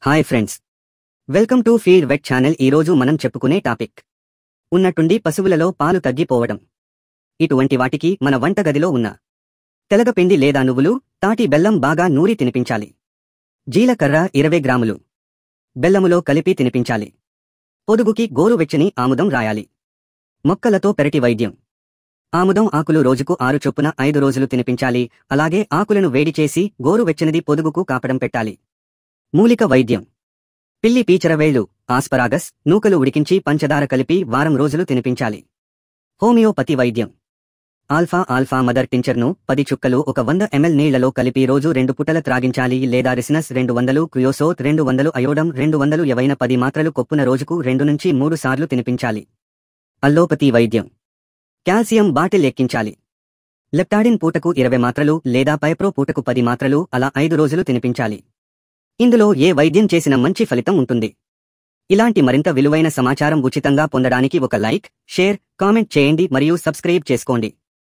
Hi friends, welcome to feed vet channel. ఈరోజు మనం చెప్పుకునే టాపిక్ ఉన్నట్టుండి పశువులలో పాలు తగ్గిపోవడం. ఇటువంటి వాటికి మన వంటగదిలో ఉన్న తెలగపిండి లేదా నువ్వులు, తాటి బెల్లం బాగా నూరి తినిపించాలి. జీలకర్ర 20 గ్రాములు బెల్లములో కలిపి తినిపించాలి. పొదుగుకి గోరువెచ్చని ఆముదం రాయాలి. మొక్కలతో పెరటి వైద్యం. ఆముదం ఆకులు రోజుకు 6 చొప్పున 5 రోజులు తినిపించాలి. అలాగే ఆకులను వేడి చేసి గోరువెచ్చనిది పొదుగుకు కాపడం పెట్టాలి. మూలిక వైద్యం. పిల్లి పీచరవేళ్లు, ఆస్పరాగస్, నూకలు ఉడికించి పంచదార కలిపి వారం రోజులు తినిపించాలి. హోమియోపతి వైద్యం. ఆల్ఫా మదర్ టించర్ను 10 చుక్కలు 100 ml నీళ్లలో కలిపి రోజు 2 పూటల త్రాగించాలి. లేదా రిసినస్ 200, క్రియోసోత్ 200, అయోడమ్ 200 ఏవైనా 10 మాత్రలు కొప్పున రోజుకు 2 నుంచి 3 సార్లు తినిపించాలి. అల్లోపతి వైద్యం. Calcium bottle ఎక్కించాలి. లెప్టాడిన్ పూటకు 20 మాత్రలు లేదా పైప్రో పూటకు 10 మాత్రలు, అలా 5 రోజులు తినిపించాలి. ఇందులో ఏ వైద్యం చేసిన మంచి ఫలితం ఉంటుంది. ఇలాంటి మరింత విలువైన సమాచారం ఉచితంగా పొందడానికి ఒక లైక్, షేర్, కామెంట్ చేయండి మరియు సబ్స్క్రైబ్ చేసుకోండి.